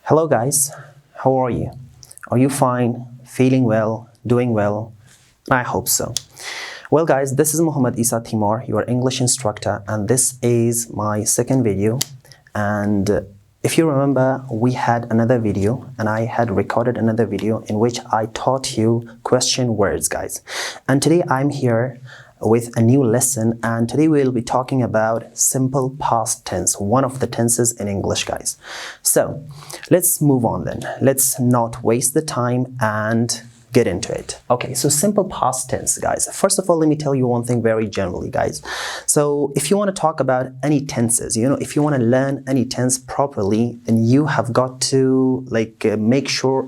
Hello guys, how are you? Are you fine, feeling well, doing well? I hope so. Well guys, this is Muhammad Isa Timar, your English instructor, and this is my second video. And if you remember, we had another video and I had recorded another video in which I taught you question words, guys. And today I'm here with a new lesson, and today we'll be talking about simple past tense, one of the tenses in English, guys. So let's move on then. Let's not waste the time and get into it. Okay, so simple past tense, guys. First of all, let me tell you one thing very generally, guys. So if you want to talk about any tenses, if you want to learn any tense properly, then you have got to make sure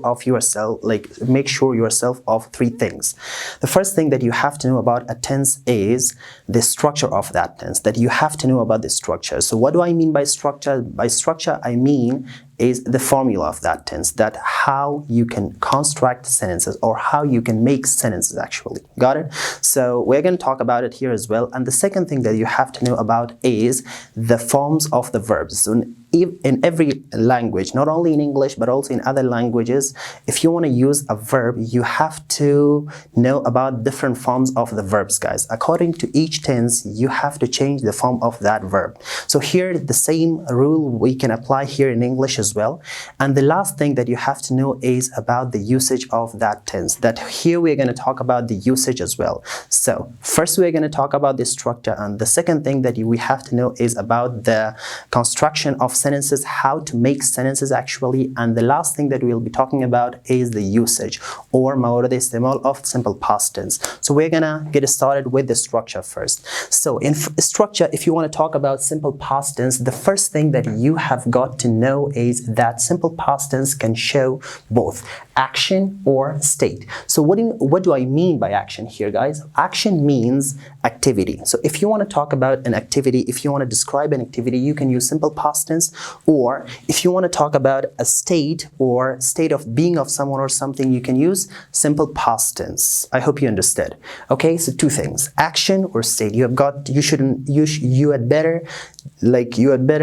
yourself of three things. The first thing that you have to know about a tense is the structure of that tense, that you have to know about the structure. So what do I mean by structure? By structure, I mean is the formula of that tense, that how you can construct sentences or how you can make sentences actually. Got it? So we're going to talk about it here as well. And the second thing that you have to know about is the forms of the verbs. So in every language, not only in English but also in other languages, if you want to use a verb, you have to know about different forms of the verbs, guys. According to each tense, you have to change the form of that verb. So here the same rule we can apply here in English as well. And the last thing that you have to know is about the usage of that tense, that here we're going to talk about the usage as well. So first we're going to talk about the structure, and the second thing that we have to know is about the construction of sentences, how to make sentences actually, and the last thing that we'll be talking about is the usage or mawrid istimal of simple past tense. So we're gonna get started with the structure first. So in structure, if you want to talk about simple past tense, the first thing that you have got to know is that simple past tense can show both action or state. So what do I mean by action here, guys? Action means activity. So if you want to talk about an activity, if you want to describe an activity, you can use simple past tense. Or if you want to talk about a state or state of being of someone or something, you can use simple past tense. I hope you understood. Okay, so two things, action or state. You had better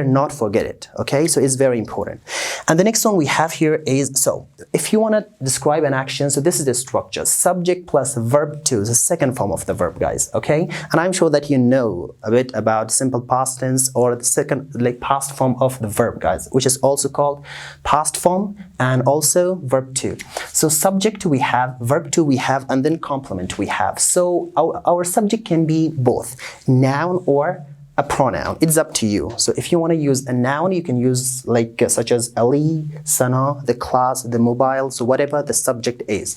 not forget it. Okay, so it's very important. And the next one we have here is, so if you want to describe an action, so this is the structure, subject plus verb to is the second form of the verb, guys. Okay, and I'm sure that you know a bit about simple past tense or the second past form of the verb, guys, which is also called past form and also verb to. So subject we have, verb to we have, and then complement we have. So our subject can be both noun or a pronoun. It's up to you. So if you want to use a noun, you can use such as Ali, Sana, the class, the mobile, so whatever the subject is.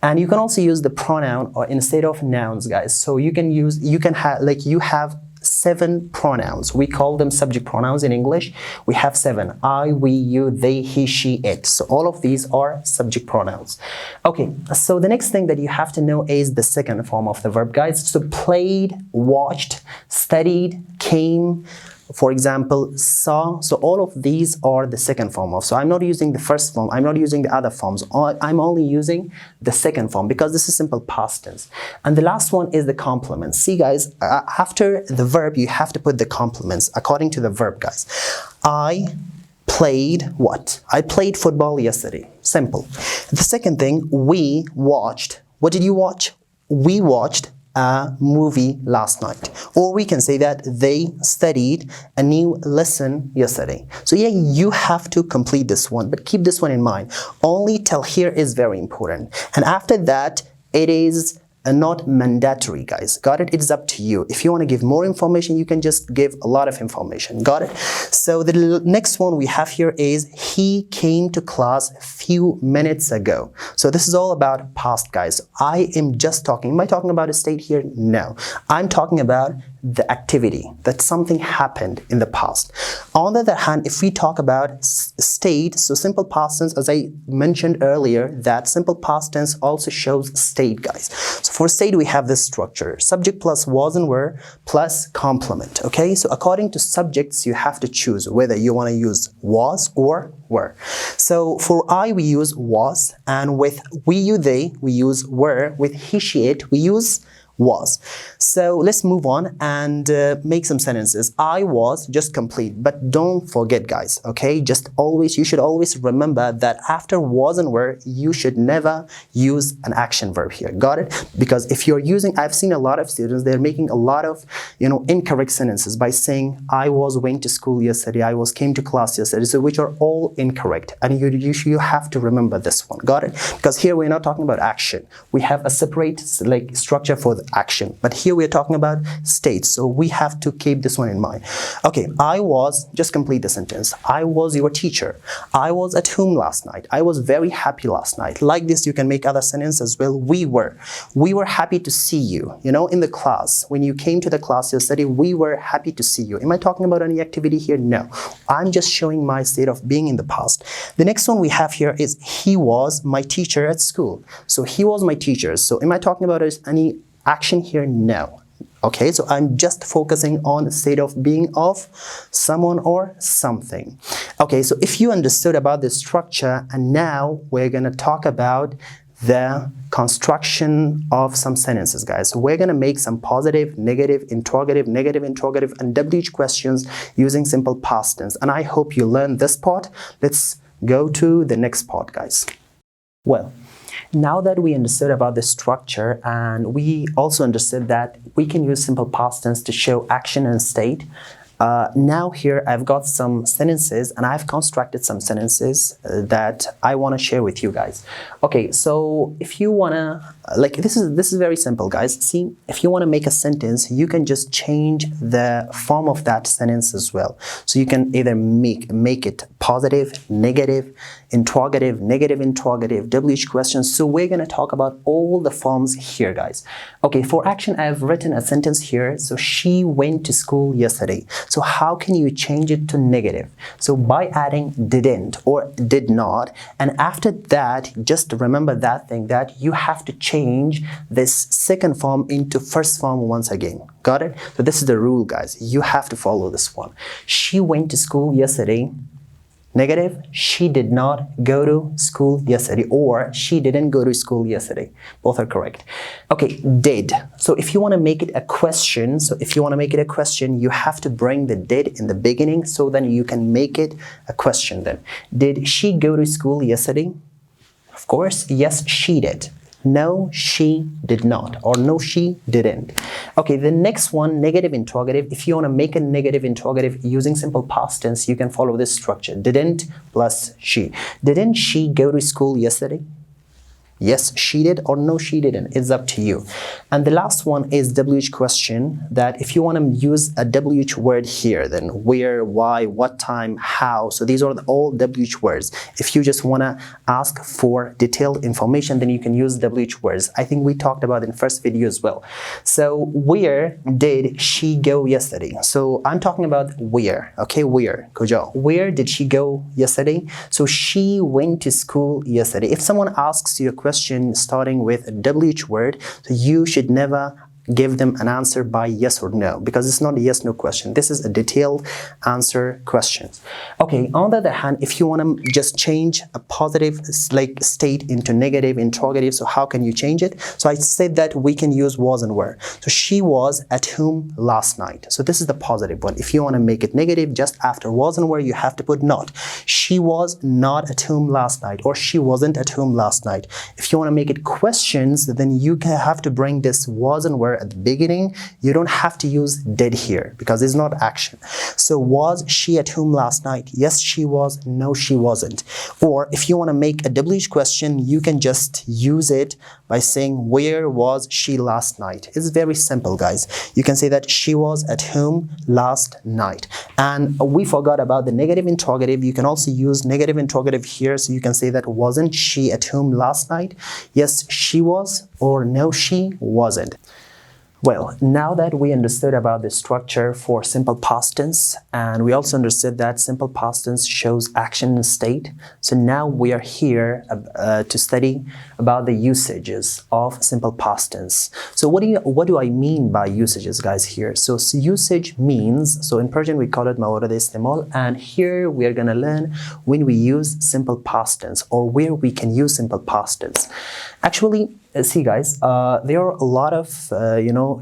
And you can also use the pronoun or instead of nouns, guys. So you have 7 pronouns. We call them subject pronouns in English. We have 7. I, we, you, they, he, she, it. So all of these are subject pronouns. Okay, so the next thing that you have to know is the second form of the verb, guys. So played, watched, studied, came, for example, saw. So all of these are the second form of. So I'm not using the first form, I'm not using the other forms. I'm only using the second form because this is simple past tense. And the last one is the complement. See, guys, after the verb, you have to put the complements according to the verb, guys. I played what? I played football yesterday. Simple. The second thing, we watched. What did you watch? We watched a movie last night. Or we can say that they studied a new lesson yesterday. So yeah, you have to complete this one, but keep this one in mind. Only till here is very important. And after that, it is not mandatory, guys. Got it? It's up to you. If you want to give more information, you can just give a lot of information. Got it? So the next one we have here is he came to class a few minutes ago. So this is all about past, guys. I am just talking. Am I talking about a state here? No. I'm talking about the activity, that something happened in the past. On the other hand, if we talk about state, so simple past tense, as I mentioned earlier, that simple past tense also shows state, guys. So for state, we have this structure, subject plus was and were plus complement. Okay, so according to subjects, you have to choose whether you want to use was or were. So for I, we use was, and with we, you, they, we use were. With he, she, it, we use Was. So let's move on and make some sentences. I was, just complete, but don't forget, guys, okay? You should always remember that after was and were, you should never use an action verb here. Got it? Because if you're using, I've seen a lot of students, they're making a lot of, incorrect sentences by saying I went to school yesterday, came to class yesterday, so which are all incorrect, and you have to remember this one. Got it? Because here we're not talking about action. We have a separate structure for the action, but here we're talking about states, so we have to keep this one in mind. Okay, I was, just complete the sentence. I was your teacher. I was at home last night. I was very happy last night. Like this, you can make other sentences as well. We were happy to see you, in the class. When you came to the class yesterday, we were happy to see you. Am I talking about any activity here? No. I'm just showing my state of being in the past. The next one we have here is he was my teacher at school. So he was my teacher. So am I talking about any action here? No. Okay, so I'm just focusing on the state of being of someone or something. Okay, so if you understood about the structure, and now we're going to talk about the construction of some sentences, guys. So we're going to make some positive, negative, interrogative, and WH questions using simple past tense. And I hope you learned this part. Let's go to the next part, guys. Well, now that we understood about the structure, and we also understood that we can use simple past tense to show action and state, now here I've got some sentences, and I've constructed some sentences that I want to share with you guys. Okay, so if you want to, this is very simple, guys. See, if you want to make a sentence, you can just change the form of that sentence as well. So you can either make it positive, negative, interrogative, WH questions. So we're going to talk about all the forms here, guys. Okay, for action, I've written a sentence here. So she went to school yesterday. So how can you change it to negative? So by adding didn't or did not, and after that, just remember that thing, that you have to change this second form into first form once again. Got it? So this is the rule, guys. You have to follow this one. She went to school yesterday. Negative, she did not go to school yesterday, or she didn't go to school yesterday. Both are correct. Okay, did. So if you want to make it a question, you have to bring the did in the beginning, so then you can make it a question then. Did she go to school yesterday? Of course, yes, she did. No, she did not, or no, she didn't. Okay, the next one, negative interrogative. If you want to make a negative interrogative using simple past tense, you can follow this structure. Didn't plus she. Didn't she go to school yesterday? Yes, she did, or no, she didn't. It's up to you. And the last one is WH question, that if you want to use a WH word here, then where, why, what time, how. So these are all WH words. If you just want to ask for detailed information, then you can use WH words. I think we talked about in first video as well. So where did she go yesterday? So I'm talking about where. Okay, where, Kojo. Where did she go yesterday? So she went to school yesterday. If someone asks you a question starting with a WH word, so you should never give them an answer by yes or no, because it's not a yes no question. This is a detailed answer question. Okay, on the other hand, if you want to just change a positive state into negative interrogative, so how can you change it? So I said that we can use was and were. So she was at home last night. So this is the positive one. If you want to make it negative, just after was and were, you have to put not. She was not at home last night, or she wasn't at home last night. If you want to make it questions, then you have to bring this was and were at the beginning. You don't have to use did here because it's not action. So was she at home last night? Yes, she was. No, she wasn't. Or if you want to make a WH question, you can just use it by saying where was she last night. It's very simple, guys. You can say that she was at home last night. And we forgot about the negative interrogative. You can also use negative interrogative here. So you can say that wasn't she at home last night? Yes, she was. Or no, she wasn't. Well, now that we understood about the structure for simple past tense, and we also understood that simple past tense shows action and state, so now we are here to study about the usages of simple past tense. So what do I mean by usages, guys, here? So usage means, so in Persian we call it mawarad istimal, and here we are going to learn when we use simple past tense, or where we can use simple past tense. Actually, See guys, there are a lot of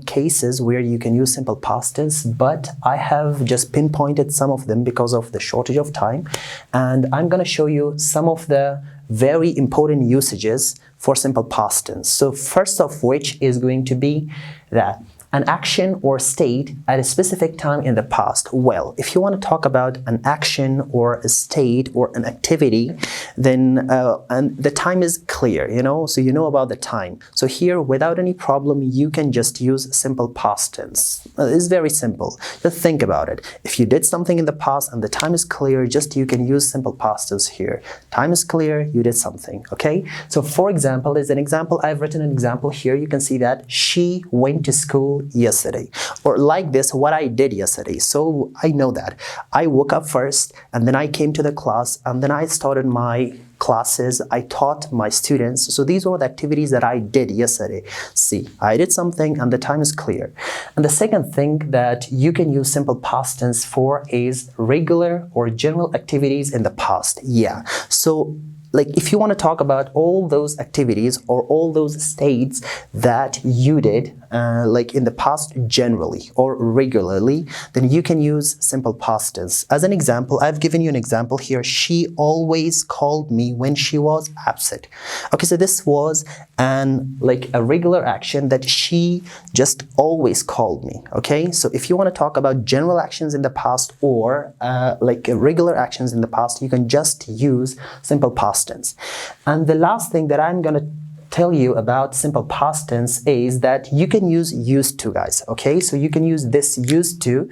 cases where you can use simple past tense, but I have just pinpointed some of them because of the shortage of time, and I'm gonna show you some of the very important usages for simple past tense. So first of which is going to be that an action or state at a specific time in the past. Well, if you want to talk about an action or a state or an activity, then and the time is clear, so you know about the time. So here, without any problem, you can just use simple past tense. It's very simple. Just think about it. If you did something in the past and the time is clear, just you can use simple past tense here. Time is clear, you did something, okay? So for example, as an example, I've written an example here. You can see that she went to school yesterday, or like this, what I did yesterday. So I know that I woke up first and then I came to the class and then I started my classes. I taught my students. So these are the activities that I did yesterday. See, I did something and the time is clear. And the second thing that you can use simple past tense for is regular or general activities in the past. Yeah, so like if you want to talk about all those activities or all those states that you did like in the past generally or regularly, then you can use simple past tense. As an example, I've given you an example here. She always called me when she was absent. Okay, so this was like a regular action that she just always called me. Okay, so if you want to talk about general actions in the past or like regular actions in the past, you can just use simple past tense. And the last thing that I'm gonna tell you about simple past tense is that you can use used to, guys. Okay, so you can use this used to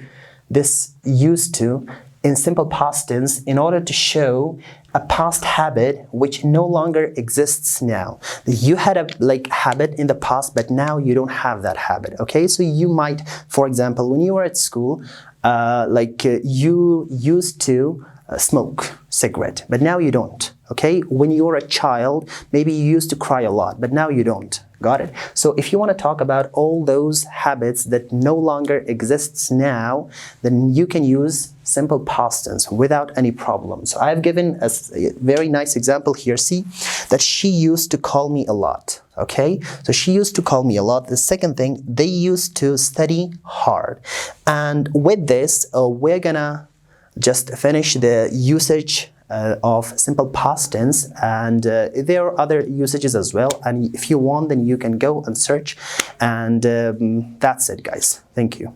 in simple past tense in order to show a past habit which no longer exists now. You had a habit in the past, but now you don't have that habit. Okay, so you might, for example, when you were at school, you used to smoke cigarette, but now you don't. Okay, when you were a child, maybe you used to cry a lot, but now you don't. Got it? So if you want to talk about all those habits that no longer exists now, then you can use simple past tense without any problem. So I've given a very nice example here. See that she used to call me a lot. Okay, so she used to call me a lot. The second thing, they used to study hard. And with this, we're gonna just finish the usage of simple past tense, and there are other usages as well, and if you want, then you can go and search, and that's it, guys. Thank you.